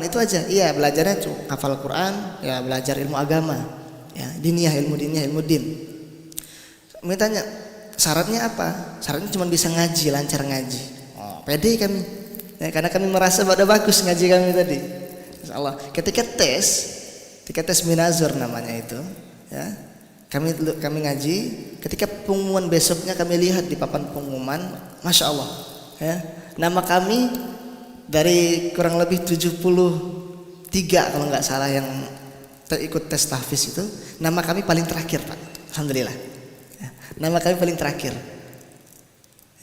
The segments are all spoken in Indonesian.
itu aja. Iya, belajarnya hafal Quran, ya belajar ilmu agama, ya diniyah, ilmu diniyah, ilmu din. Mau tanya, syaratnya apa? Syaratnya cuma bisa ngaji, lancar ngaji. Oh, pede kami, ya, karena kami merasa pada bagus ngaji kami tadi. Insya Allah. Ketika tes minazur namanya itu, ya kami ngaji. Ketika pengumuman besoknya kami lihat di papan pengumuman, masya Allah, ya nama kami dari kurang lebih 73 kalau nggak salah yang ikut tes tahfiz itu, nama kami paling terakhir, Pak. Alhamdulillah, ya, nama kami paling terakhir,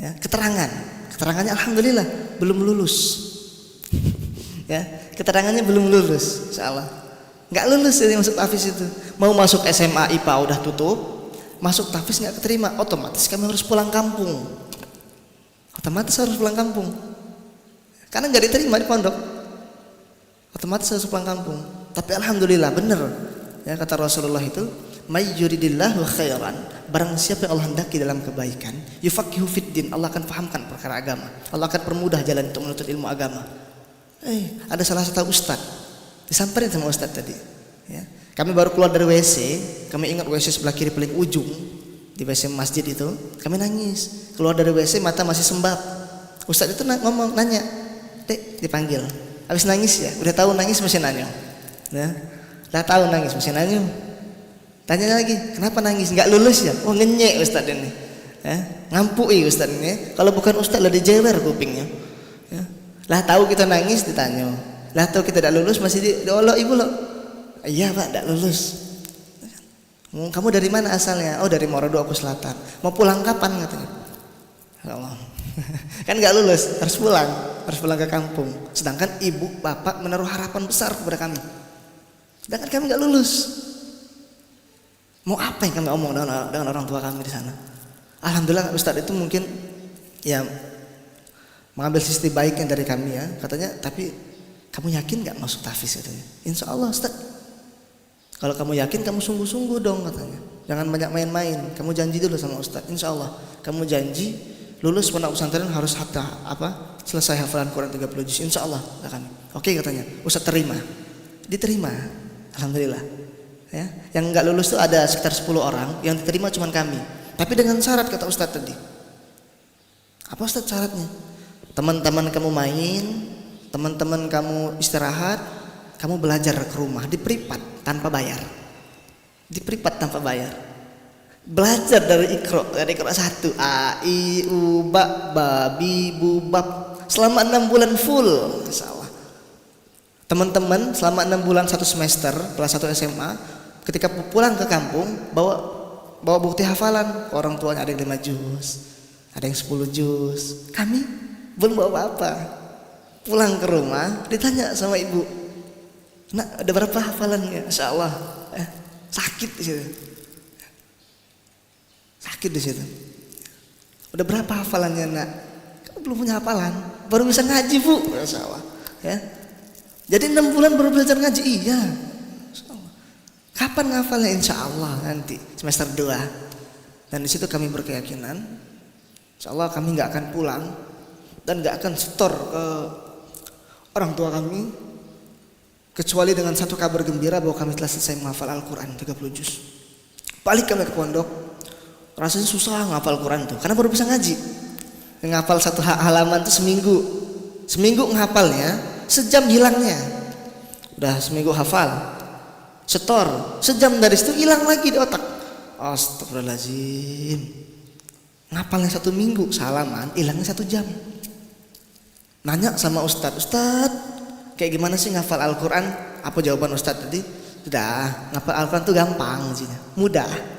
ya. Keterangannya alhamdulillah belum lulus, ya keterangannya belum lulus, insya Allah nggak lulus ini masuk tahfiz itu. Mau masuk SMA IPA udah tutup, masuk tahfiz nggak keterima, otomatis kami harus pulang kampung, karena nggak diterima di pondok, otomatis harus pulang kampung. Tapi alhamdulillah benar, ya kata Rasulullah itu, may yuridillahu khairan, barang siapa yang Allah hendaki dalam kebaikan, yufaqihu fiddin, Allah akan fahamkan perkara agama, Allah akan permudah jalan untuk menuntut ilmu agama. Ada salah satu ustaz disamperin sama ustaz tadi, ya. Kami baru keluar dari WC, kami ingat WC sebelah kiri paling ujung di WC masjid itu, kami nangis. Keluar dari WC mata masih sembab. Ustaz itu nanya, Dek, dipanggil. Habis nangis ya, udah tahu nangis masih nanya. Ya, udah tahu nangis masih nanya. Tanya lagi, kenapa nangis? Nggak lulus ya? Oh ngenyek ustaz ini, ya, ngampui ustaz ini. Kalau bukan ustaz lah dijewer kupingnya. Ya. Lah tahu kita nangis ditanya. Lah tahu kita tidak lulus masih diolok ibu loh. Iya Pak, tidak lulus. Kamu dari mana asalnya? Oh dari Morodo aku Selatan. Mau pulang kapan katanya? Ya Allah. Kan nggak lulus, harus pulang ke kampung. Sedangkan ibu bapak menaruh harapan besar kepada kami. Sedangkan kami nggak lulus. Mau apa yang kami omong dengan orang tua kami di sana? Alhamdulillah Ustadz itu mungkin ya mengambil sisi baiknya dari kami, ya. Katanya, tapi kamu yakin nggak masuk tahfiz katanya? Insya Allah Ustadz. Kalau kamu yakin, kamu sungguh-sungguh dong katanya. Jangan banyak main-main. Kamu janji dulu sama Ustadz. Insya Allah kamu janji lulus pondok pesantren harus selesai hafalan Quran 30 juz. Insya Allah kata kami. Oke katanya. Ustadz terima. Diterima. Alhamdulillah. Ya. Yang nggak lulus itu ada sekitar 10 orang. Yang diterima cuma kami. Tapi dengan syarat kata Ustadz tadi. Apa Ustadz syaratnya? Teman-teman kamu main, teman-teman kamu istirahat, kamu belajar ke rumah di privat tanpa bayar. Belajar dari Iqra 1, A, I, U, Ba, Babi, Bu, Bab selama 6 bulan full, insyaallah. Teman-teman selama 6 bulan 1 semester kelas 1 SMA, ketika pulang ke kampung bawa bukti hafalan. Orang tuanya ada yang 5 juz, ada yang 10 juz. Kami belum bawa apa-apa. Pulang ke rumah ditanya sama ibu, "Nak, ada berapa hafalannya?" Insyaallah. Sakit di situ. Udah berapa hafalannya nak? Kamu belum punya hafalan, baru bisa ngaji bu. Insyaallah. Ya. Jadi 6 bulan baru belajar ngaji. Iya. Insyaallah. Kapan ngafalnya? Insyaallah nanti semester 2. Dan di situ kami berkeyakinan, insyaallah kami nggak akan pulang dan nggak akan setor ke orang tua kami kecuali dengan satu kabar gembira bahwa kami telah selesai menghafal Al-Quran 30 juz. Balik kami ke pondok, rasanya susah menghafal Quran tuh, karena baru bisa ngaji. Menghafal satu halaman tuh seminggu menghafalnya, sejam hilangnya. Udah seminggu hafal, setor, sejam dari situ hilang lagi di otak. Astagfirullahaladzim. Ngapalnya 1 minggu, salaman hilangnya 1 jam. Nanya sama Ustadz, kayak gimana sih ngafal Al-Quran? Apa jawaban Ustadz tadi? Sudah, ngafal Al-Quran tuh gampang sih, mudah.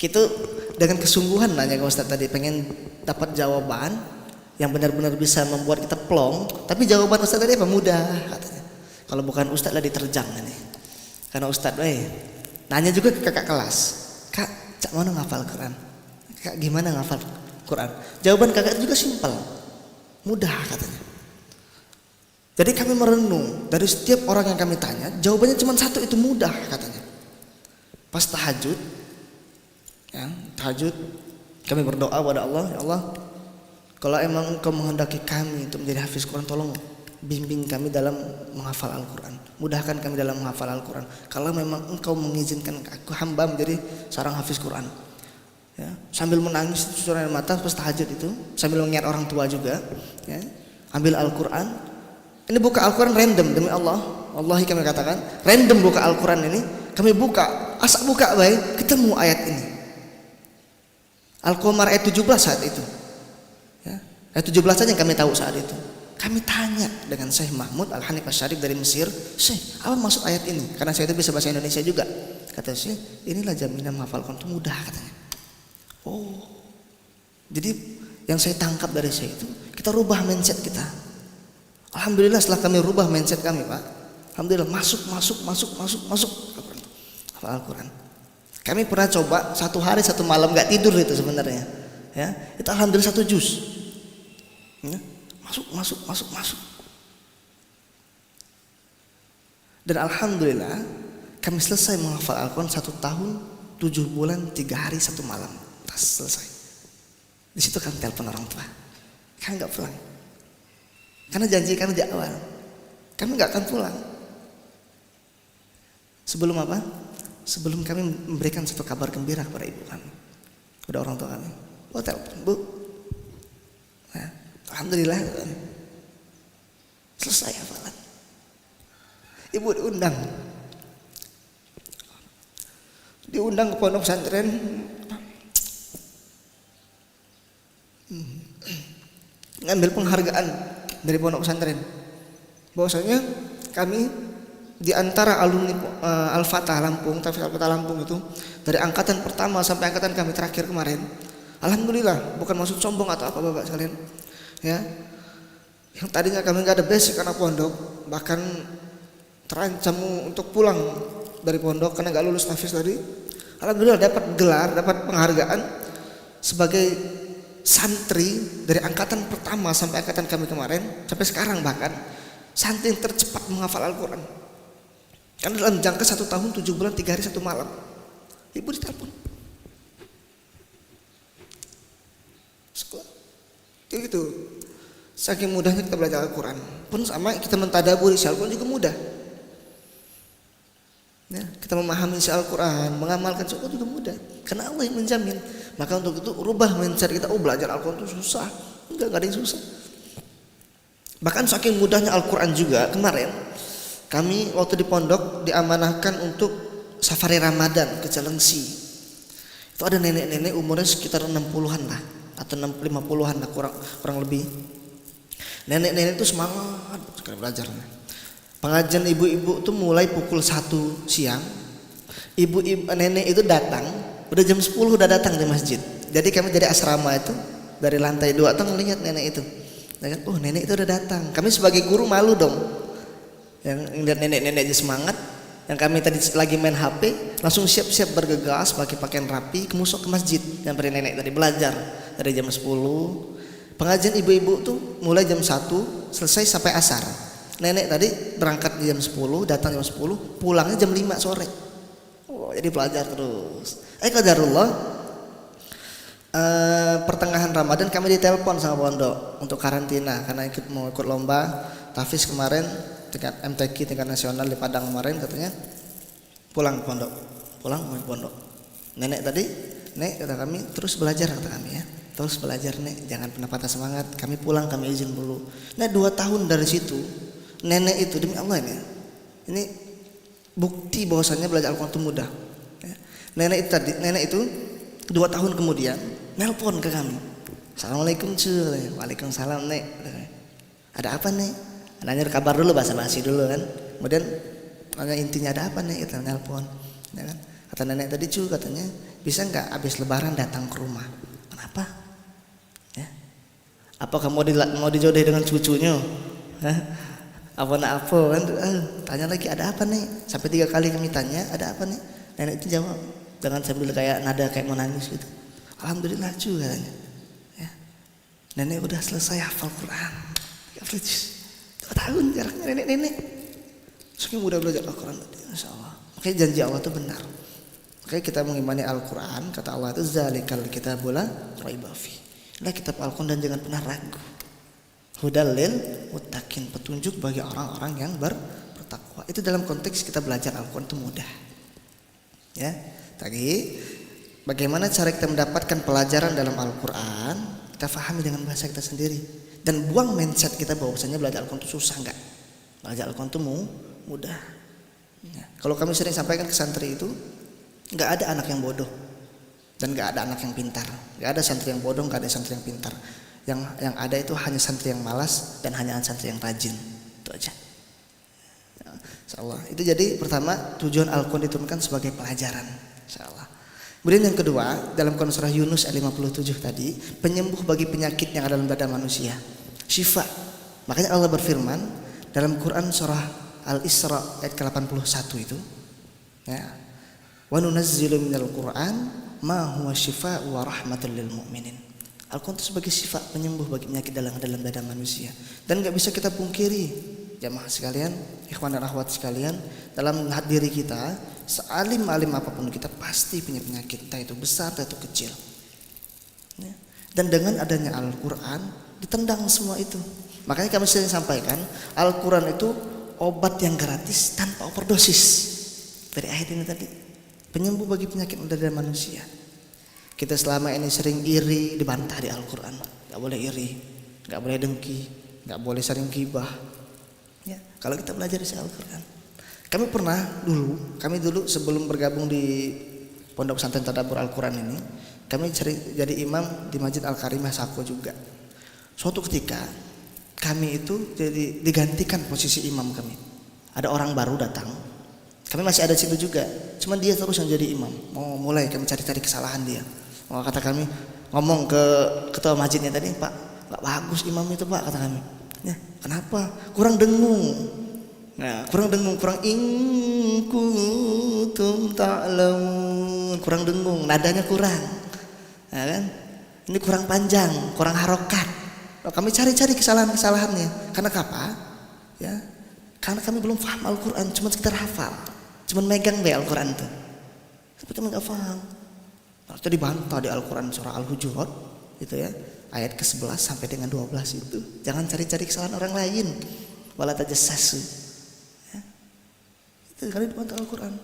Gitu dengan kesungguhan nanya ke Ustadz tadi, pengen dapat jawaban yang benar-benar bisa membuat kita plong. Tapi jawaban Ustadz tadi apa? Mudah katanya. Kalau bukan Ustadz lah diterjang nih. Karena Ustadz, nanya juga ke kakak kelas, Kak, cak mana ngafal Quran? Kak, gimana ngafal Quran? Jawaban kakak juga simpel, mudah katanya. Jadi kami merenung dari setiap orang yang kami tanya, jawabannya cuma satu, itu mudah katanya. Pas tahajud, kami berdoa kepada Allah, ya Allah, kalau emang Engkau menghendaki kami untuk menjadi hafiz Quran, tolong bimbing kami dalam menghafal Al-Quran, mudahkan kami dalam menghafal Al-Quran. Kalau memang Engkau mengizinkan aku hamba menjadi seorang hafiz Quran, ya, sambil menangis cucuran air mata pas tahajud itu, sambil mengingat orang tua juga, ya, ambil Al-Quran. Ini buka Al-Quran random demi Allah, wallahi kami katakan random buka Al-Quran ini, kami buka, asal buka baik ketemu ayat ini. Al-Qamar ayat 17 saat itu, ya, ayat 17 saja yang kami tahu saat itu. Kami tanya dengan Syekh Mahmud Al-Hanif Asy-Syarif dari Mesir, Syekh, apa maksud ayat ini? Karena saya itu bisa bahasa Indonesia juga. Kata Syekh, inilah jaminan menghafal Quran itu mudah katanya. Oh, jadi yang saya tangkap dari Syekh itu, kita rubah mindset kita. Alhamdulillah setelah kami rubah mindset kami, Pak, alhamdulillah masuk hafal Al-Quran. Kami pernah coba 1 hari 1 malam nggak tidur itu sebenarnya, ya, itu alhamdulillah 1 juz, ya, masuk. Dan alhamdulillah kami selesai menghafal Al-Quran 1 tahun 7 bulan 3 hari 1 malam, tas selesai. Di situ kami telepon orang tua, kami nggak pulang, karena janji kami di awal, kami nggak akan pulang sebelum apa? Sebelum kami memberikan satu kabar gembira kepada ibu kami, kepada orang tua kami. Oh, telepon, Bu. Nah, alhamdulillah selesai hafalan. Ibu diundang ke pondok pesantren. Ngambil penghargaan dari pondok pesantren. Bahwasanya kami di antara alumni Al-Fatah Lampung, Tahfiz Al-Fatah Lampung itu, dari angkatan pertama sampai angkatan kami terakhir kemarin, alhamdulillah, bukan maksud sombong atau apa Bapak sekalian, ya, yang tadinya kami nggak ada basic karena pondok, bahkan terancam untuk pulang dari pondok karena nggak lulus tahfiz tadi, alhamdulillah dapat gelar, dapat penghargaan sebagai santri dari angkatan pertama sampai angkatan kami kemarin sampai sekarang, bahkan santri yang tercepat menghafal Al-Quran. Karena dalam jangka 1 tahun 7 bulan 3 hari 1 malam, ibu ditelepon. Gitu. Saking mudahnya kita belajar Al-Quran. Pun sama kita mentadaburi isi Al-Quran juga mudah. Ya, kita memahami isi Al-Quran, mengamalkan isi Al-Quran juga mudah. Karena Allah yang menjamin. Maka untuk itu rubah mindset kita. Oh, belajar Al-Quran itu susah. Enggak ada yang susah. Bahkan saking mudahnya Al-Quran juga, kemarin kami waktu di pondok diamanahkan untuk safari Ramadan ke Cilengsi. Itu ada nenek-nenek umurnya sekitar 60-an lah, atau 50-an lah, kurang lebih. Nenek-nenek itu semangat sekali belajar. Pengajian ibu-ibu itu mulai pukul 1 siang. Nenek itu datang, udah jam 10 udah datang di masjid. Jadi kami dari asrama itu, dari lantai 2 tuh ngelihat nenek itu. Oh, nenek itu udah datang. Kami sebagai guru malu dong. Yang lihat nenek-nenek aja semangat, yang kami tadi lagi main HP langsung siap-siap bergegas pakai pakaian rapi ke masjid. Yang dari nenek tadi belajar dari jam 10. Pengajian ibu-ibu tuh mulai jam 1 selesai sampai asar. Nenek tadi berangkat di jam 10, datang jam 10, pulangnya jam 5 sore. Oh, jadi belajar terus. Qadarullah, pertengahan Ramadan kami ditelepon sama pondok untuk karantina karena mau ikut lomba tahfiz kemarin, tingkat MTQ tingkat nasional di Padang kemarin, katanya pulang ke pondok, mau ke pondok. Nenek tadi, Nek, kata kami, terus belajar, kata kami, ya, terus belajar Nek, jangan pernah patah semangat. Kami pulang, kami izin dulu. Nah 2 tahun dari situ, nenek itu demi Allah ini bukti bahwasannya belajar Al-Quran itu mudah. Ya. Nenek itu 2 tahun kemudian nelpon ke kami, Assalamualaikum cuy, Waalaikumsalam Nek, ada apa Nek? Nanya kabar dulu, basa-basi dulu kan. Kemudian nanya intinya ada apa nih, kita nelpon, ya kan. Kata nenek tadi katanya bisa nggak habis lebaran datang ke rumah. Kenapa? Ya. Apakah mau dijodohi dengan cucunya? Apa kan? Tanya lagi ada apa nih? Sampai 3 kali kami tanya ada apa nih. Nenek itu jawab dengan sambil kayak nada kayak mau nangis gitu. Alhamdulillah cuy katanya. Ya. Nenek udah selesai hafal Quran. 2 tahun jaraknya nenek-nenek. Saking mudah belajar Al-Quran, Masya Allah. Makanya janji Allah itu benar. Makanya kita mengimani Al-Quran, kata Allah itu zalikal kitabul la raiba fi. Inilah kitab Al-Quran dan jangan pernah ragu. Hudal lil muttaqin, petunjuk bagi orang-orang yang bertakwa. Itu dalam konteks kita belajar Al-Qur'an itu mudah. Ya. Tadi bagaimana cara kita mendapatkan pelajaran dalam Al-Qur'an? Kita fahami dengan bahasa kita sendiri dan buang mindset kita bahwasanya belajar Al-Qur'an itu susah. Enggak. Belajar Al-Qur'an itu mudah. Ya. Kalau kami sering sampaikan ke santri itu, enggak ada anak yang bodoh dan enggak ada anak yang pintar. Enggak ada santri yang bodoh, enggak ada santri yang pintar. Yang ada itu hanya santri yang malas dan hanya santri yang rajin. Itu aja. Insyaallah. Itu jadi pertama tujuan Al-Qur'an diturunkan sebagai pelajaran. Insyaallah. Kemudian yang kedua dalam Quran surah Yunus ayat 57 tadi, penyembuh bagi penyakit yang ada dalam badan manusia. Syifa. Makanya Allah berfirman dalam Quran surah Al-Isra ayat ke-81 itu, ya. Wa nunazzilu minal Qur'an ma huwa syifaa'un wa rahmatul lil mu'minin. Al-Qur'an itu sebagai sifat penyembuh bagi penyakit dalam badan manusia. Dan enggak bisa kita pungkiri, jamaah sekalian, ikhwan dan akhwat sekalian, dalam diri kita, sealim-alim apapun kita pasti punya penyakit, entah itu besar, entah itu kecil. Ya. Dan dengan adanya Al-Qur'an ditendang semua itu. Makanya kami sering sampaikan, Al-Qur'an itu obat yang gratis tanpa overdosis. Dari ayat ini tadi, penyembuh bagi penyakit yang ada dalam manusia. Kita selama ini sering iri, dibantah di Al-Qur'an. Enggak boleh iri, enggak boleh dengki, enggak boleh saling gibah. Ya, kalau kita belajar di Al-Qur'an. Kami dulu sebelum bergabung di Pondok Pesantren Tadabbur Al-Qur'an ini, kami sering jadi imam di Masjid Al-Karimah Sako juga. Suatu ketika kami itu jadi digantikan posisi imam kami. Ada orang baru datang. Kami masih ada di situ juga. Cuman dia terus yang jadi imam. Mau mulai kami cari-cari kesalahan dia. Kata kami ngomong ke ketua masjidnya tadi, Pak, nggak bagus imam itu Pak, kata kami. Ya, kenapa? Kurang dengung. Nah, kurang ingkuntum ta'lamun. Kurang dengung, nadanya kurang. Nah, kan? Ini kurang panjang, kurang harokat. Kami cari-cari kesalahan-kesalahannya. Karena apa? Ya. Karena kami belum paham Al-Qur'an, cuma sekedar hafal. Cuma megang deh Al-Qur'an itu. Seperti enggak paham. Itu dibantah di Al-Qur'an surah Al-Hujurat itu ya, ayat ke-11 sampai dengan 12 itu. Jangan cari-cari kesalahan orang lain. Wala tajassasu. Ya. Itu kali dibantah Al-Qur'an.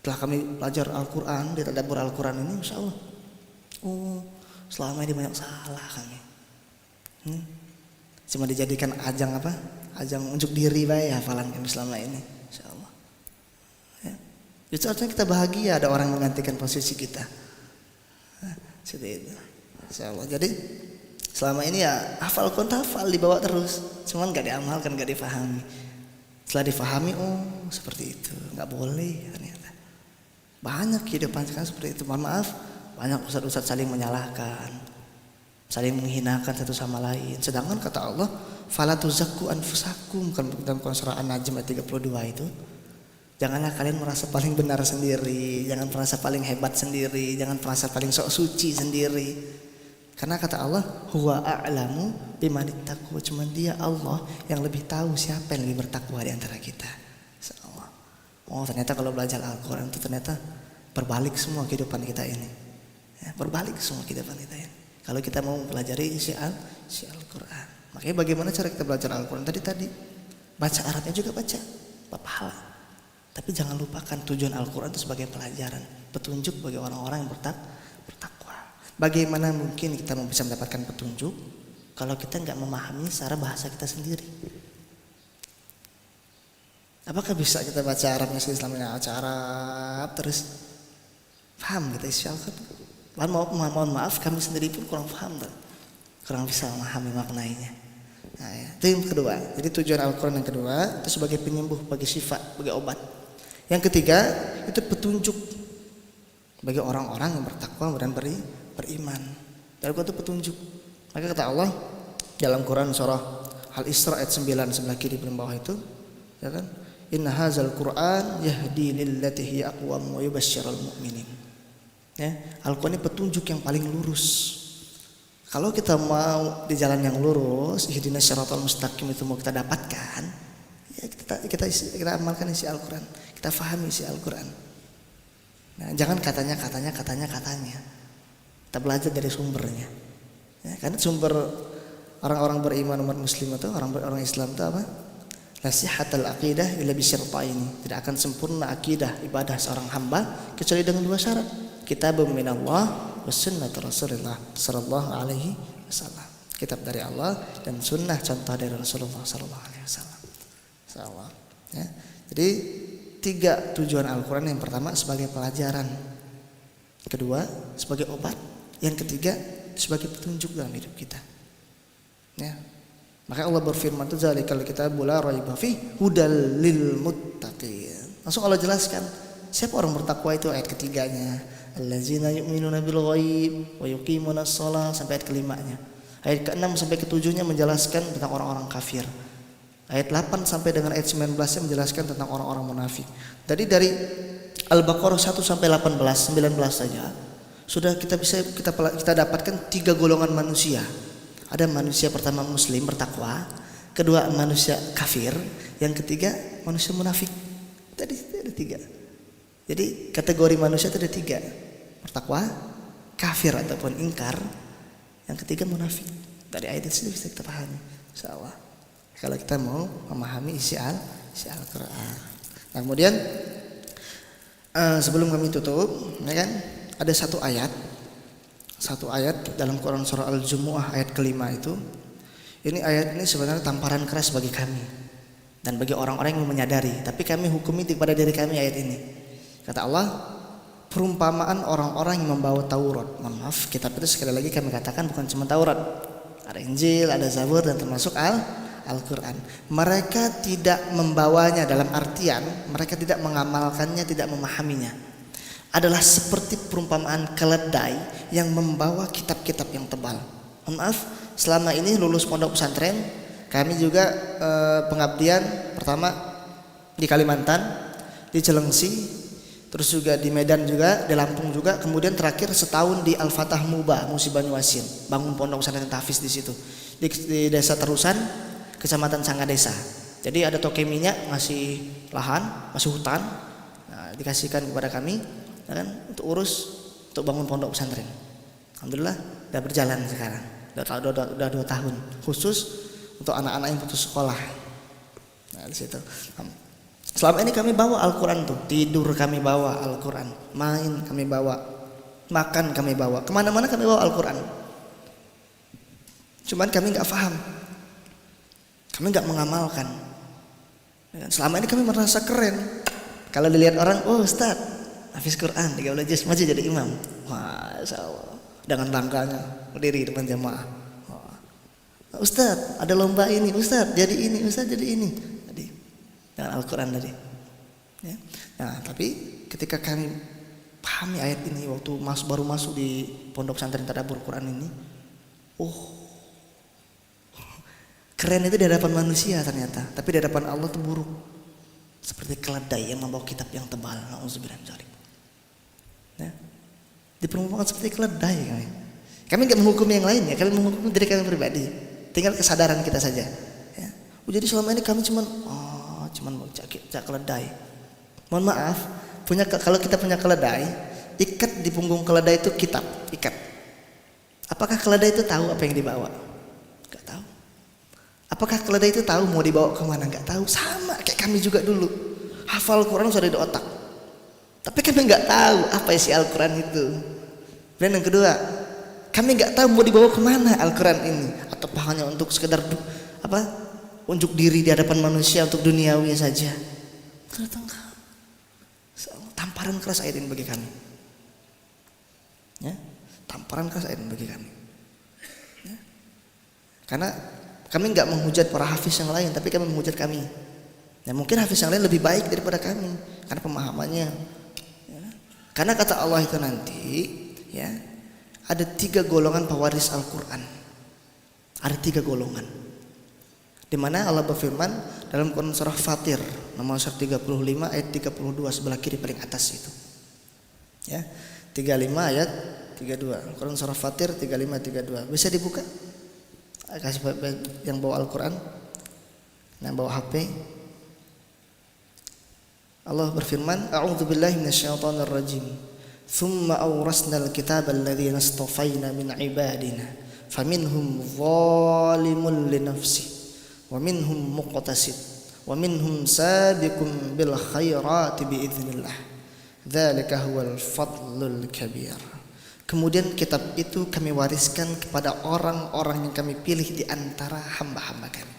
Setelah kami belajar Al-Qur'an, di tadabbur Al-Qur'an ini insyaallah. Oh, selama ini banyak salah kami. Cuma dijadikan ajang apa? Ajang unjuk diri bae hafalan kami selama ini. Insyaallah. Ya. Itu artinya kita bahagia ada orang menggantikan posisi kita. Seperti itu. Insyaallah. Jadi selama ini ya hafal dibawa terus, cuman enggak diamalkan, enggak difahami. Setelah difahami, oh seperti itu, enggak boleh ternyata. Banyak kehidupan sekarang seperti itu. Mohon maaf, banyak ustaz-ustaz saling menyalahkan, saling menghinakan satu sama lain. Sedangkan kata Allah, fala tuzakku anfusakum, kan dalam surah An-Najm ayat 32 itu. Janganlah kalian merasa paling benar sendiri, jangan merasa paling hebat sendiri, jangan merasa paling sok suci sendiri. Karena kata Allah, huwa a'lamu bimanittaqwa, cuma dia Allah yang lebih tahu siapa yang lebih bertakwa di antara kita. Insyaallah. Oh, ternyata kalau belajar Al-Qur'an itu ternyata berbalik semua kehidupan kita ini. Ya, berbalik semua kehidupan kita ini. Kalau kita mau pelajari isi Al-Qur'an. Makanya bagaimana cara kita belajar Al-Qur'an tadi baca Arabnya juga baca, pahala. Tapi jangan lupakan tujuan Al-Qur'an itu sebagai pelajaran, petunjuk bagi orang-orang yang bertakwa. Bagaimana mungkin kita bisa mendapatkan petunjuk kalau kita nggak memahami secara bahasa kita sendiri? Apakah bisa kita baca Arabnya selama baca Arab terus paham kita isi Al-Qur'an? Mohon maaf, kami sendiri pun kurang paham, kurang bisa memahami maknanya. Nah, ya. Itu yang kedua. Jadi tujuan Al-Qur'an yang kedua itu sebagai penyembuh, bagi sifat, sebagai obat. Yang ketiga itu petunjuk bagi orang-orang yang bertakwa dan beriman. Al-Qur'an itu petunjuk. Maka kata Allah dalam Quran surah Al-Isra ayat 9 sebelah kiri paling bawah itu, ya kan? Inna hadzal Qur'an yahdi lillati hiya aqwam wa yubashshirul mu'minin. Ya, Al-Qur'an ini petunjuk yang paling lurus. Kalau kita mau di jalan yang lurus, ihdinas syiratal mustaqim itu mau kita dapatkan, ya kita amalkan isi Al-Qur'an, kita fahami isi Al-Qur'an. Nah, jangan katanya. Kita belajar dari sumbernya. Ya, karena sumber orang-orang beriman umat muslim itu orang Islam itu apa? La sihhatal aqidah illa bi syartaini. Tidak akan sempurna akidah ibadah seorang hamba kecuali dengan dua syarat. Kitabun minallah was sunnatu Rasulillah sallallahu alaihi wasallam. Kitab dari Allah dan sunnah contoh dari Rasulullah sallallahu alaihi wasallam. Insyaallah. Ya. Jadi 3 tujuan Al-Qur'an. Yang pertama sebagai pelajaran. Kedua sebagai obat. Yang ketiga sebagai petunjuk dalam hidup kita. Ya. Maka Allah berfirman itu zalikal kitabul la raiba fi hudal lil muttaqin. Langsung Allah jelaskan siapa orang bertakwa itu ayat ketiganya. Allazina yu'minuna bil ghaib wa yuqimunas shalah sampai ayat kelimanya. Ayat ke-6 sampai ke-7-nya menjelaskan tentang orang-orang kafir. Ayat 8 sampai dengan ayat 19-nya menjelaskan tentang orang-orang munafik. Jadi dari Al-Baqarah 1 sampai 19 saja sudah kita dapatkan 3 golongan manusia. Ada manusia pertama muslim bertakwa, kedua manusia kafir, yang ketiga manusia munafik. Tadi ada 3. Jadi kategori manusia itu ada 3. Bertakwa, kafir ataupun ingkar, yang ketiga munafik. Dari ayat itu bisa kita pahami, insyaallah. Kalau kita mau memahami isi Al-Qur'an. Nah, kemudian sebelum kami tutup, ya kan, ada satu ayat dalam Quran surah Al-Jumu'ah ayat kelima itu. Ini ayat ini sebenarnya tamparan keras bagi kami dan bagi orang-orang yang menyadari, tapi kami hukumi kepada diri kami ayat ini. Kata Allah, perumpamaan orang-orang yang membawa Taurat. Maaf, kitab itu sekali lagi kami katakan bukan cuma Taurat. Ada Injil, ada Zabur dan termasuk Al-Qur'an. Mereka tidak membawanya dalam artian mereka tidak mengamalkannya, tidak memahaminya. Adalah seperti perumpamaan keledai yang membawa kitab-kitab yang tebal. Maaf, selama ini lulus pondok pesantren, kami juga pengabdian pertama di Kalimantan, di Cilengsi, terus juga di Medan juga, di Lampung juga, kemudian terakhir setahun di Al-Fatah Muba, Musi Banyuasin, bangun pondok pesantren tahfiz di situ. Di Desa Terusan, Kecamatan Sangadesa. Jadi ada toke minyak, ngasih lahan, masih hutan, nah, dikasihkan kepada kami. Kan, untuk bangun pondok pesantren. Alhamdulillah udah berjalan sekarang. Udah 2 tahun khusus untuk anak-anak yang putus sekolah. Nah, di situ. Selama ini kami bawa Al-Qur'an tuh, tidur kami bawa Al-Qur'an, main kami bawa, makan kami bawa, kemana-mana kami bawa Al-Qur'an. Cuman kami nggak paham, kami nggak mengamalkan. Selama ini kami merasa keren. Kalau dilihat orang, oh Ustaz, hafiz Quran 13 juz maju jadi imam. Masya Allah. Dengan bangganya berdiri depan jamaah. Ustaz, ada lomba ini. Ustaz, jadi ini. Ustaz, jadi ini. Tadi dengan Al-Quran tadi. Ya. Nah, tapi ketika kami pahami ayat ini waktu baru masuk di pondok pesantren Tadabbur Quran ini, keren itu di hadapan manusia ternyata, tapi di hadapan Allah itu buruk. Seperti keledai yang membawa kitab yang tebal. Nauzubillah min dzalik. Ya. Diperumpamakan seperti keledai kami. Kami nggak menghukum yang lain ya, kami menghukum diri kami pribadi. Tinggal kesadaran kita saja. Ya. Jadi selama ini kami cuman mau cak keledai. Mohon maaf, kalau kita punya keledai, ikat di punggung keledai itu kitab, ikat. Apakah keledai itu tahu apa yang dibawa? Nggak tahu. Apakah keledai itu tahu mau dibawa kemana? Nggak tahu. Sama kayak kami juga dulu. Hafal Quran sudah di otak. Tapi kami nggak tahu apa isi Al-Quran itu. Dan yang kedua, kami nggak tahu mau dibawa kemana Al-Quran ini, atau hanya untuk sekedar unjuk diri di hadapan manusia untuk duniawi saja. Ternyata enggak. Tamparan keras ayat ini bagi kami. Ya, tamparan keras ayat ini bagi kami. Ya. Karena kami nggak menghujat para hafiz yang lain, tapi kami menghujat kami. Ya, mungkin hafiz yang lain lebih baik daripada kami karena pemahamannya. Karena kata Allah itu nanti, ya, ada 3 golongan pewaris Al-Quran. Ada 3 golongan. Di mana Allah berfirman dalam Quran surah Fatir nomor 35 ayat 32 sebelah kiri paling atas itu. Ya, 35 ayat 32. Quran surah Fatir 35-32. Bisa dibuka? Kasih yang bawa Al-Quran, yang bawa HP. Allah berfirman, A'udzubillahi minasyaitonir rajim. Tsumma awrasnal kitaba alladhina istafayna min ibadina Faminhum zalimun li nafsi wa minhum muqtasid wa minhum sabiqun bil khairati bi idznillah. Dzalika huwal fadlul kabir. Kemudian kitab itu kami wariskan kepada orang-orang yang kami pilih di antara hamba-hamba kami.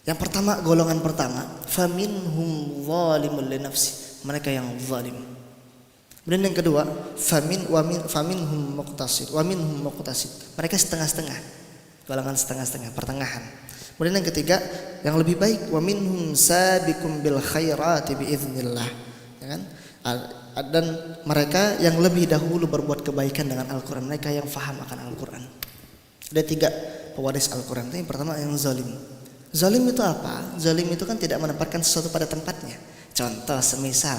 Yang pertama, golongan pertama, faminhum zalimun li nafsi, mereka yang zalim. Kemudian yang kedua, faminhum muqtasid wa minhum muqtasid, mereka setengah-setengah, golongan setengah-setengah, pertengahan. Kemudian yang ketiga, yang lebih baik, wa minhum sabiqum bil khairati bi idznillah, ya kan? Dan mereka yang lebih dahulu berbuat kebaikan dengan Al-Quran, mereka yang faham akan Al-Quran. Ada tiga pewaris Al-Quran. Yang pertama yang zalim. Zalim itu apa? Zalim itu kan tidak menempatkan sesuatu pada tempatnya. Contoh semisal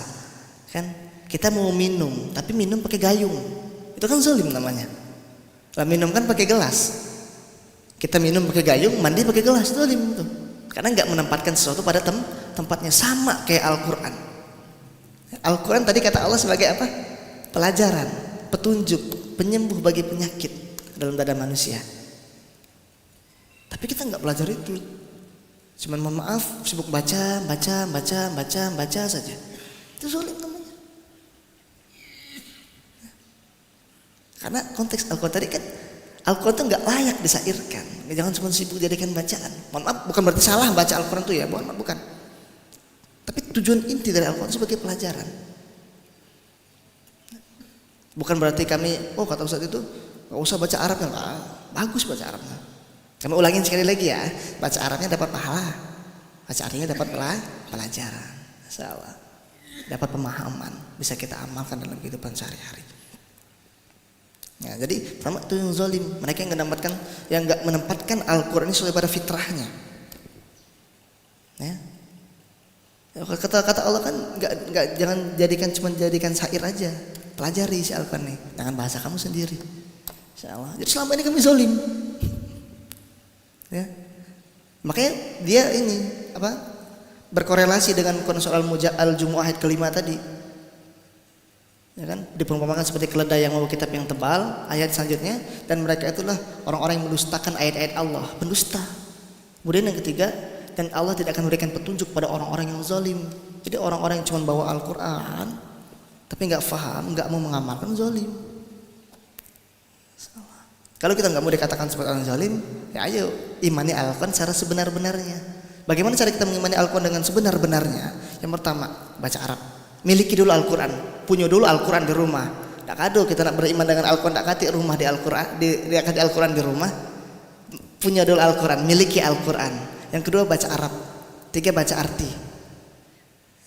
kan kita mau minum tapi minum pakai gayung, itu kan zalim namanya. Lah minum kan pakai gelas, kita minum pakai gayung, mandi pakai gelas, zalim itu. Karena nggak menempatkan sesuatu pada tempatnya. Sama kayak Al-Quran. Al-Quran tadi kata Allah sebagai apa? Pelajaran, petunjuk, penyembuh bagi penyakit dalam dada manusia. Tapi kita nggak belajar itu. Cuman mohon maaf, sibuk baca saja. Itu zalim namanya. Karena konteks Al-Quran tadi kan, Al-Quran itu nggak layak disairkan. Jangan cuma sibuk jadikan bacaan. Mohon maaf, bukan berarti salah baca Al-Quran itu ya, mohon maaf, bukan. Tapi tujuan inti dari Al-Quran sebagai pelajaran. Bukan berarti kami, kata Ustaz itu nggak usah baca Arabnya, bagus baca Arabnya. Kami ulangin sekali lagi ya, baca Arabnya dapat pahala, baca Arabnya dapat pelajaran, insyaallah, dapat pemahaman, bisa kita amalkan dalam kehidupan sehari-hari. Ya, jadi pertama itu yang zalim, mereka yang nggak menempatkan Al-Quran ini sesuai pada fitrahnya. Ya. Kata Allah kan jangan jadikan syair aja, pelajari si Al-Quran nih, dengan bahasa kamu sendiri, insyaallah. Jadi selama ini kami zalim. Ya. Makanya dia ini berkorelasi dengan Quran surah Al-Jumu'ah ayat kelima tadi. Ya kan? Diperumpamakan seperti keledai yang membawa kitab yang tebal, ayat selanjutnya, dan mereka itulah orang-orang yang mendustakan ayat-ayat Allah, pendusta. Kemudian yang ketiga, dan Allah tidak akan memberikan petunjuk pada orang-orang yang zalim. Jadi orang-orang yang cuma bawa Al-Quran tapi nggak faham, nggak mau mengamalkan, zalim. Kalau kita nggak mau dikatakan sebagai orang zalim, ya ayo imani Al-Quran secara sebenar-benarnya. Bagaimana cara kita mengimani Al-Quran dengan sebenar-benarnya? Yang pertama, baca Arab. Miliki dulu Al-Quran, punya dulu Al-Quran di rumah. Tak kado kita nak beriman dengan Al-Quran, tak kati rumah di Al-Quran, di Al-Quran di rumah. Punya dulu Al-Quran, miliki Al-Quran. Yang kedua baca Arab. Tiga baca arti.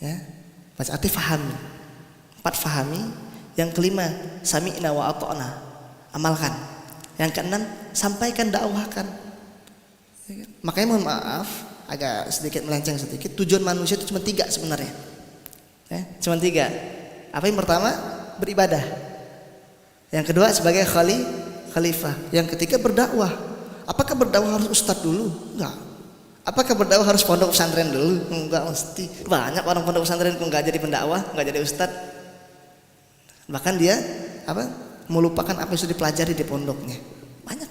Ya, baca arti, fahami. 4 fahami. Yang kelima, sami'na wa ata'na, amalkan. Yang keenam, sampaikan, dakwahkan. Ya kan? Makanya mohon maaf, agak sedikit melenceng sedikit. Tujuan manusia itu cuma 3 sebenarnya. Ya, cuma 3. Apa yang pertama? Beribadah. Yang kedua sebagai khalifah. Yang ketiga berdakwah. Apakah berdakwah harus ustadz dulu? Enggak. Apakah berdakwah harus pondok pesantren dulu? Enggak mesti. Banyak orang pondok pesantren kok enggak jadi pendakwah, enggak jadi ustadz. Bahkan dia melupakan apa yang sudah dipelajari di pondoknya. Banyak.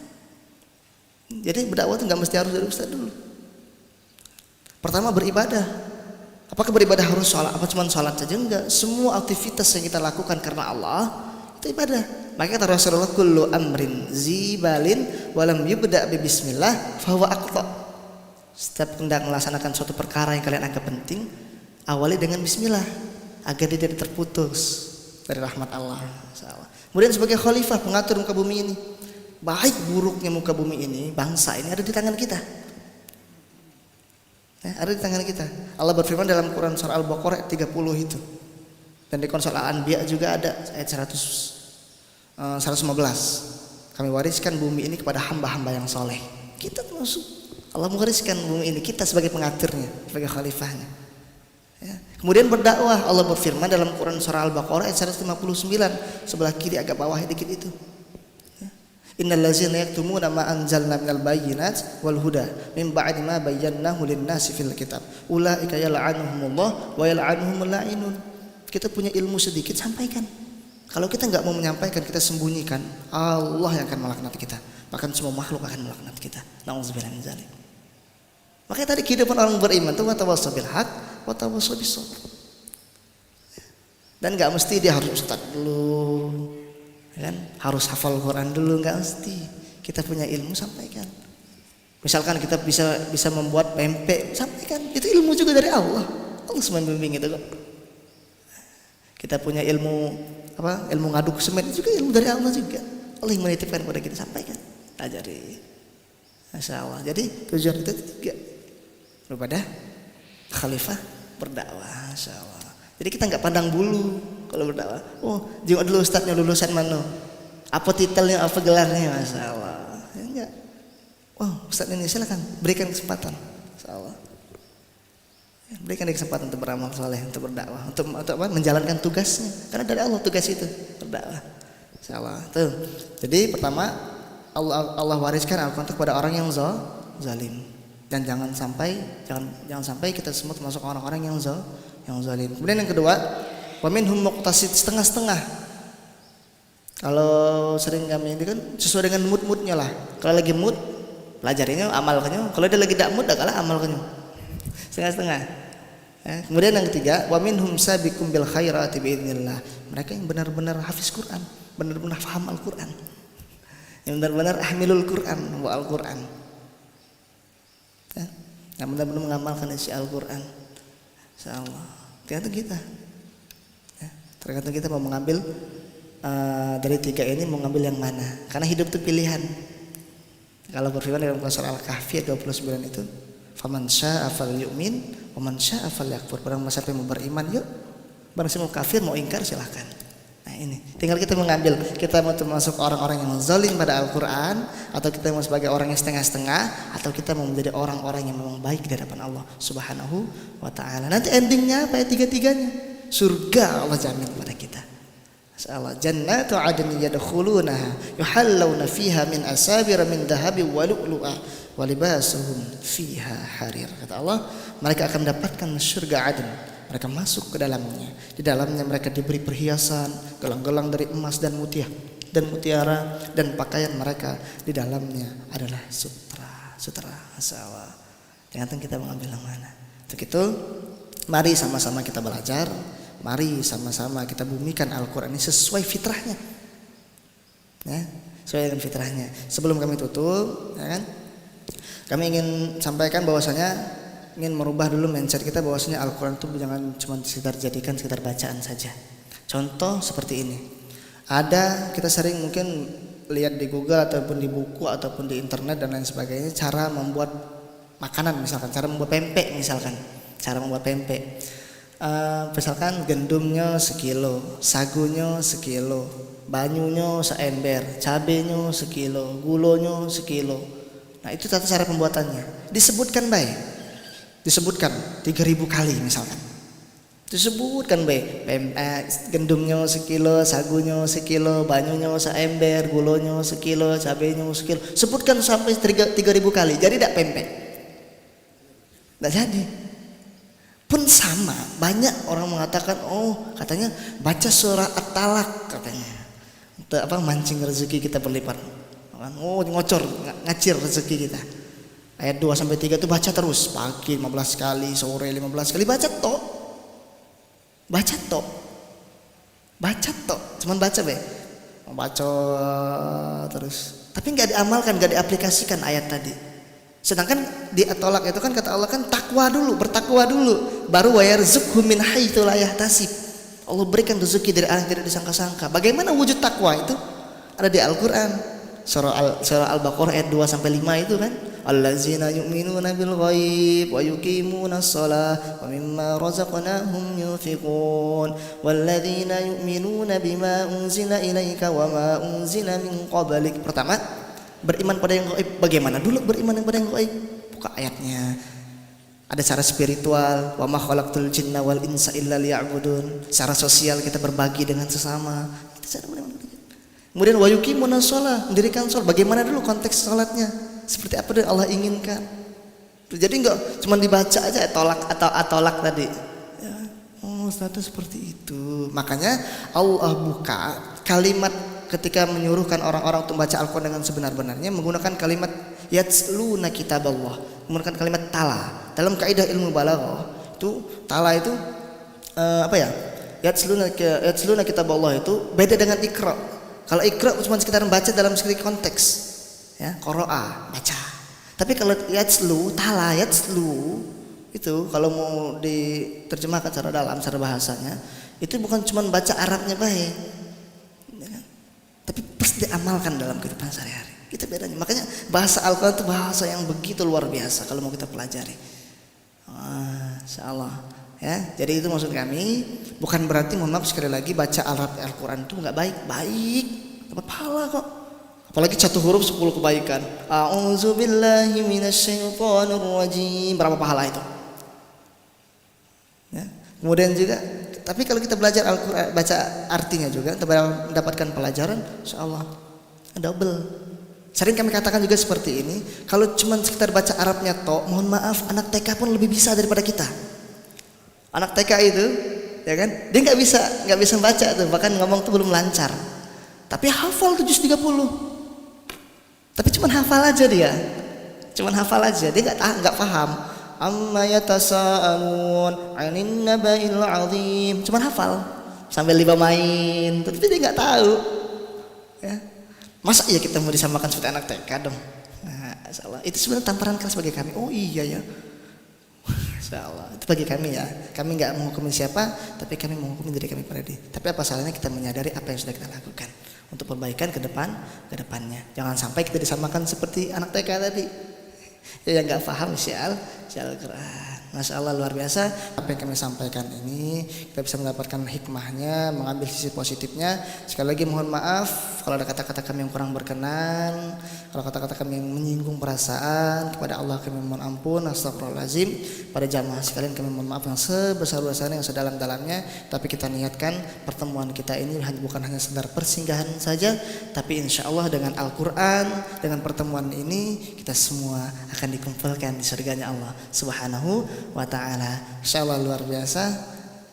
Jadi berdakwah itu enggak mesti harus dari ustadz dulu. Pertama beribadah. Apakah beribadah harus sholat? Apa cuma sholat saja? Enggak. Semua aktivitas yang kita lakukan karena Allah itu ibadah. Maka kata Rasulullah, kullu amrin zibalin walam yubda' bi bismillah fahuwa aqta. Setiap hendak melaksanakan suatu perkara yang kalian anggap penting, awali dengan bismillah agar dia tidak terputus dari rahmat Allah. Kemudian sebagai khalifah, pengatur muka bumi ini, baik buruknya muka bumi ini, bangsa ini ada di tangan kita. Ada di tangan kita. Allah berfirman dalam Quran surah Al-Baqarah ayat 30 itu. Dan di Quran surah Al-Anbiya juga ada ayat 115. Kami wariskan bumi ini kepada hamba-hamba yang soleh. Kita termasuk. Allah mewariskan bumi ini, kita sebagai pengaturnya, sebagai khalifahnya. Ya. Kemudian berdakwah, Allah berfirman dalam Quran surah Al-Baqarah ayat 159, sebelah kiri agak bawah dikit itu. Innal ladzina yaktumuna ma anzalna minal bayyinati wal huda min ba'di ma bayyanahu lin-nasi fil kitab ulaika yal'anuhumullah wa yal'anuhumul la'inun. Kita punya ilmu sedikit, sampaikan. Kalau kita enggak mau menyampaikan, kita sembunyikan, Allah yang akan melaknat kita. Bahkan semua makhluk akan melaknat kita. Nauzubillah min dzalik. Makanya tadi kehidupan orang beriman itu watawassaw bil haq, watawassaw bis sabr. Dan enggak mesti dia harus ustaz dulu, kan? Harus hafal Quran dulu, enggak mesti. Kita punya ilmu sampaikan. Misalkan kita bisa membuat pempek, sampaikan. Itu ilmu juga dari Allah. Allah semua membimbing itu kok. Kita punya ilmu ilmu ngaduk semen juga ilmu dari Allah juga. Allah yang menitipkan kepada kita, sampaikan, ajari. Masya Allah. Jadi tujuan kita tiga daripada khalifah berdakwah. Masya Allah. Jadi kita nggak pandang bulu kalau berdakwah. Oh, jenguk dulu ustadznya lulusan mana? Apa titelnya, apa gelarnya? Masya Allah. Ya, enggak. Oh, ustadz ini silakan berikan kesempatan. Masya Allah. Ya, berikan dia kesempatan untuk beramal soleh, untuk berdakwah, untuk menjalankan tugasnya. Karena dari Allah tugas itu berdakwah. Masya Allah. Tuh. Jadi pertama Allah wariskan Al-Quran kepada orang yang zalim. Dan jangan sampai kita semua termasuk orang-orang yang zalim. Kemudian yang kedua, wa minhum muqtasid, setengah-setengah. Kalau sering kami ini kan sesuai dengan mood-moodnya lah. Kalau lagi mood, pelajarinya, amalkannya. Kalau dia lagi tidak mood, dah kalah amalkannya. Setengah-setengah. Kemudian yang ketiga, wa minhum sabiqum bil khairati biidznillah. Mereka yang benar-benar hafiz Quran, benar-benar paham Al-Quran. Yang benar-benar ahmilul Quran wa Al-Quran. Yang benar-benar mengamalkan isi Al-Quran. Insyaallah. Tergantung kita. Tergantung kita mau mengambil dari tiga ini mau ngambil yang mana. Karena hidup itu pilihan. Kalau berfirman dalam surah Al-Kahfi 29 itu, faman syaa'a falyu'min wa man syaa'a falyakfur. Barang siapa yang mau beriman yuk, barang siapa mau kafir mau ingkar silahkan. Nah ini, tinggal kita mengambil, kita mau termasuk orang-orang yang zalim pada Al-Quran, atau kita mau sebagai orang yang setengah-setengah, atau kita mau menjadi orang-orang yang memang baik di hadapan Allah Subhanahu wa ta'ala. Nanti endingnya apa ya? Tiga-tiganya surga Allah jamin kepada kita. Masyaallah. Jannatu 'adnin yadkhulunaha yuhallawna fiha min asabira min dhahabi wa lu'lu'a wa libasuhum fiha harir. Kata Allah, mereka akan mendapatkan surga Aden. Mereka masuk ke dalamnya. Di dalamnya mereka diberi perhiasan, gelang-gelang dari emas dan mutiara, dan pakaian mereka di dalamnya adalah sutra. Masyaallah. Tergantung kita mengambil yang mana. Untuk itu, mari sama-sama kita belajar. Mari sama-sama kita bumikan Al-Quran ini sesuai fitrahnya. Ya, sesuai dengan fitrahnya. Sebelum kami tutup, ya kan? Kami ingin sampaikan bahwasanya ingin merubah dulu mindset kita bahwasanya Al-Quran itu jangan cuma jadikan sekedar bacaan saja. Contoh seperti ini. Ada kita sering mungkin lihat di Google ataupun di buku ataupun di internet dan lain sebagainya cara membuat makanan, misalkan cara membuat pempek misalkan. Misalkan gendumnya sekilo, sagunya sekilo, banyunya seember, cabenya sekilo, gulonya sekilo. Nah itu tata cara pembuatannya. Disebutkan 3.000 kali misalkan. Disebutkan gendumnya sekilo, sagunya sekilo, banyunya seember, gulonya sekilo, cabenya sekilo. Sebutkan sampai 3.000 kali. Jadi tidak pempek. Tidak jadi. Pun sama, banyak orang mengatakan, katanya baca surah At-Talaq katanya. Untuk mancing rezeki kita berlipat. Ngocor, ngacir rezeki kita. Ayat 2 sampai 3 itu baca terus, pagi 15 kali, sore 15 kali, baca tok. Cuman baca baca terus. Tapi enggak diamalkan, enggak diaplikasikan ayat tadi. Sedangkan di At-Talaq itu kan kata Allah kan bertakwa dulu, baru wayarzuqhu min haitsu la yahtasib. Allah berikan rezeki dari arah yang tidak disangka-sangka. Bagaimana wujud takwa itu? Ada di Al-Qur'an. Surah Al-Baqarah ayat 2 sampai 5 itu kan. Allazina yu'minuna bil ghaib wa yuqimunas shalah wa mimma razaqnahum yunfiqun walladzina yu'minuna bima unzila ilaika wa ma unzila min qablik. Pertama, beriman pada yang gaib. Bagaimana dulu beriman pada yang gaib? Buka ayatnya. Ada cara spiritual, wa ma khalaqtul jinna wal insa illa liya'budun. Secara sosial kita berbagi dengan sesama. Itu cara beriman. Kemudian wa yuqimunas shalah, mendirikan salat. Bagaimana dulu konteks salatnya? Seperti apa yang Allah inginkan. Jadi enggak cuma dibaca aja At-Talaq tadi. Ya, status seperti itu. Makanya Allah buka kalimat ketika menyuruhkan orang-orang untuk membaca Al-Quran dengan sebenar-benarnya menggunakan kalimat yatsluna kitaballah, menggunakan kalimat tala. Dalam kaidah ilmu balaghah itu tala itu apa ya? Yatsluna kitaballah itu beda dengan ikra. Kalau ikra cuma sekedar membaca dalam sedikit konteks, ya, qira'a, baca. Tapi kalau yatslu, tala yatslu itu kalau mau diterjemahkan secara dalam, secara bahasanya, itu bukan cuma baca Arabnya baik, ya kan? Tapi pasti diamalkan dalam kehidupan sehari-hari. Itu bedanya. Makanya bahasa Al-Quran itu bahasa yang begitu luar biasa kalau mau kita pelajari. Insyaallah. Ya, jadi itu maksud kami. Bukan berarti, mohon maaf sekali lagi, baca Al-Quran itu nggak baik. Baik, dapat pahala kok. Apalagi 1 huruf 10 kebaikan. A'udzubillahi minasyaitonirrajim. Berapa pahala itu? Ya. Kemudian juga, tapi kalau kita belajar Al-Quran, baca artinya juga, kita mendapatkan pelajaran, insyaallah double. Sering kami katakan juga seperti ini, kalau cuma sekitar baca Arabnya tok, mohon maaf, anak TK pun lebih bisa daripada kita. Anak TK itu, ya kan, dia nggak bisa baca tuh, bahkan ngomong tuh belum lancar. Tapi hafal tuh juz 30. Tapi cuma hafal aja dia, nggak paham. Amma yatasaalun 'anil naba'il 'azim, cuma hafal sambil 5 main, tapi dia nggak tahu. Ya. Masa iya kita mau disamakan seperti anak TK dong? Nah, insyaallah itu sebenarnya tamparan keras bagi kami. Oh iya ya. Insyaallah itu bagi kami ya. Kami nggak menghukumi siapa, tapi kami menghukumi diri kami pribadi. Tapi apa salahnya kita menyadari apa yang sudah kita lakukan untuk perbaikan ke depannya. Jangan sampai kita disamakan seperti anak TK tadi. Ya yang nggak paham Al Quran. Masya Allah, luar biasa apa yang kami sampaikan ini. Kita bisa mendapatkan hikmahnya, mengambil sisi positifnya. Sekali lagi mohon maaf kalau ada kata-kata kami yang kurang berkenan, kalau kata-kata kami yang menyinggung perasaan, kepada Allah kami mohon ampun, astagfirullahaladzim. Pada jamaah sekalian kami mohon maaf yang sebesar-besarnya, yang sedalam-dalamnya. Tapi kita niatkan pertemuan kita ini bukan hanya sekedar persinggahan saja, tapi insya Allah dengan Al-Quran, dengan pertemuan ini kita semua akan dikumpulkan di surganya Allah Subhanahu wa ta'ala. Insyaallah luar biasa.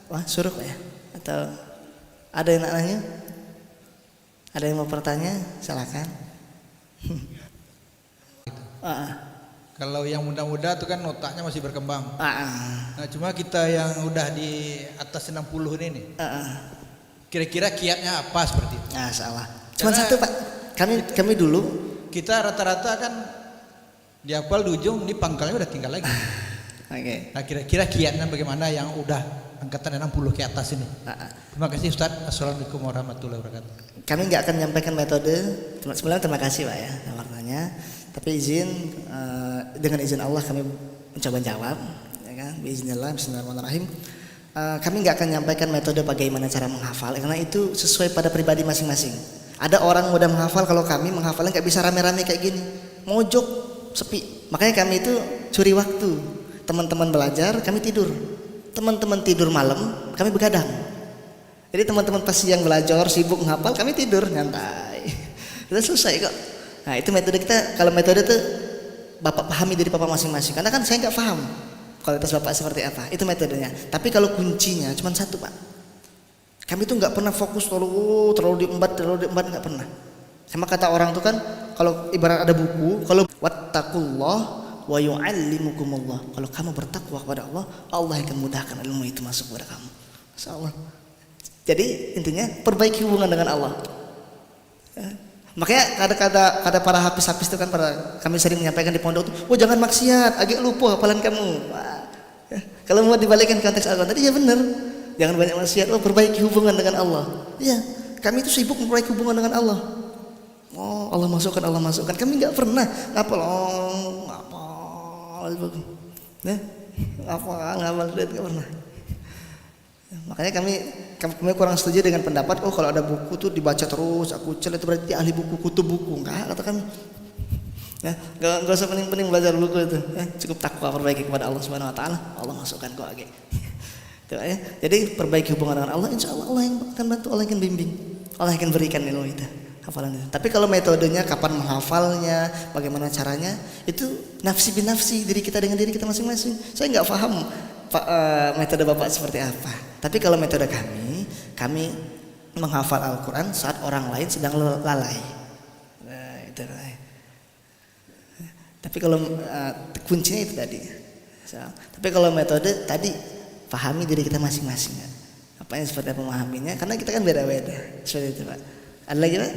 Wah, suruh ya? Atau ada yang nak nanya? Ada yang mau bertanya? Silakan. Kalau yang muda-muda itu kan otaknya masih berkembang. Nah, cuma kita yang udah di atas 60 ini nih. Kira-kira kiatnya apa seperti itu? Nah, salah. Cuma satu, Pak. Kami dulu kita rata-rata kan di hafal di ujung, di pangkalnya udah tinggal lagi. Oke. Nah, kira-kira kiatnya bagaimana yang udah angkatan 60 ke atas ini? Terima kasih Ustaz. Assalamualaikum warahmatullahi wabarakatuh. Kami nggak akan menyampaikan metode. Sebenarnya terima kasih Pak ya tawarannya. Tapi dengan izin Allah kami mencoba jawab, ya kan? Bismillah, Bismillahirrahmanirrahim. Kami nggak akan menyampaikan metode bagaimana cara menghafal, karena itu sesuai pada pribadi masing-masing. Ada orang mudah menghafal, kalau kami menghafalnya nggak bisa rame-rame kayak gini, mojok, sepi. Makanya kami itu curi waktu. Teman-teman belajar, kami tidur. Teman-teman tidur malam, kami begadang. Jadi teman-teman pas siang belajar, sibuk menghafal, kami tidur nyantai. Udah selesai kok. Nah itu metode kita. Kalau metode itu Bapak pahami dari Bapak masing-masing. Karena kan saya nggak paham kualitas Bapak seperti apa. Itu metodenya. Tapi kalau kuncinya cuma satu Pak. Kami tuh nggak pernah fokus terlalu diembat nggak pernah. Sama kata orang tuh kan, kalau ibarat ada buku, kalau wattaqullah wa yu'allimukumullah. Kalau kamu bertakwa kepada Allah, Allah akan mudahkan ilmu itu masuk kepada kamu. Insyaallah. Jadi intinya perbaiki hubungan dengan Allah. Ya. Makanya kata para hafiz-hafiz itu kan, kami sering menyampaikan di pondok tuh, oh jangan maksiat, agak lupa hafalan kamu. Wah. Ya. Kalau mau dibalikin konteks Al-Quran tadi ya benar. Jangan banyak maksiat, oh perbaiki hubungan dengan Allah. Iya, kami itu sibuk memperbaiki hubungan dengan Allah. Oh Allah masukkan. Kami nggak pernah ngapal, ngapal duit nggak pernah. Makanya kami kurang setuju dengan pendapat, oh kalau ada buku tuh dibaca terus, aku itu berarti ahli buku, kutub buku. Enggak, kata kami. Ya, enggak usah pening-pening belajar buku itu. Cukup takwa, perbaiki kepada Allah Subhanahu wa taala, Allah masukkan kok lagi. Ya. Jadi perbaiki hubungan dengan Allah, insya Allah Allah yang akan bantu, Allah yang akan bimbing, Allah yang akan berikan ilmu itu, hafalan itu. Tapi kalau metodenya, kapan menghafalnya, bagaimana caranya, itu nafsi bin nafsi, diri kita dengan diri kita masing-masing. Saya nggak paham metode Bapak seperti apa. Tapi kalau metode kami menghafal Al-Quran saat orang lain sedang lalai. Nah, itu. Tapi kalau kuncinya itu tadi. Tapi kalau metode tadi pahami diri kita masing-masing. Apa yang seperti apa memahaminya? Karena kita kan beda-beda. Seperti itu Pak. Ada lagi Pak?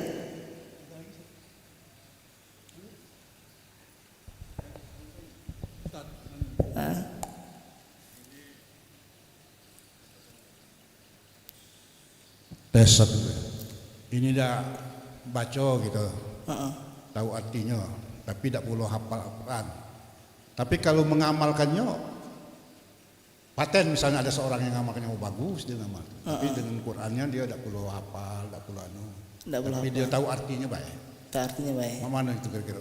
Tes satu. Ini dah baca gitu, tahu artinya, tapi tak perlu hafal Al-Quran. Tapi kalau mengamalkannya, paten misalnya ada seorang yang ngamalkannya bagus dia ngamal, tapi dengan Qurannya dia tak perlu hafal, tak perlu anu, tapi dia tahu artinya baik. Tahu artinya baik. Mana itu kira-kira?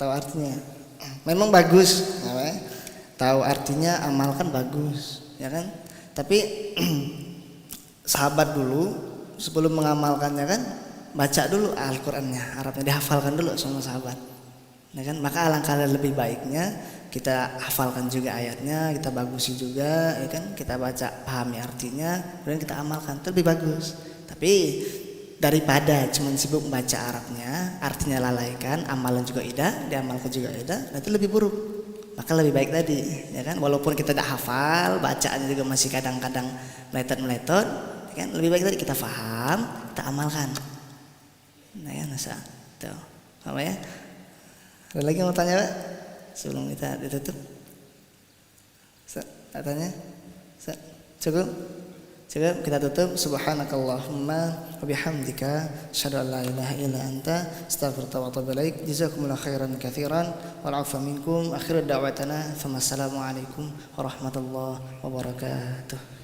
Tahu artinya, memang bagus, tahu artinya amalkan bagus, ya kan? Tapi sahabat dulu sebelum mengamalkannya kan baca dulu Al-Qur'annya, Arabnya dihafalkan dulu sama sahabat. Ya kan? Maka alangkah lebih baiknya kita hafalkan juga ayatnya, kita bagusi juga, ya kan? Kita baca, pahami artinya, kemudian kita amalkan, itu lebih bagus. Tapi daripada cuma sibuk membaca Arabnya, artinya lalaikan, amalan juga idah, diamalkan juga idah, nanti lebih buruk. Maka lebih baik tadi, ya kan? Walaupun kita tidak hafal, bacaan juga masih kadang-kadang meletot-meletot, ya kan? Lebih baik tadi kita faham, kita amalkan. Nah ya, nasa, tuh, apa ya? Ada lagi yang mau tanya Pak? Sebelum kita ditutup, tanya, cukup? Cukup, kita tutup. Subhanakallahumma wa bihamdika asyhadu an la ilaha illa anta astaghfiruka wa atubu ilaik. Jazakumullahu khairan katsiran wal 'afwa minkum. Akhiru da'watana, assalamu alaikum warahmatullahi wabarakatuh.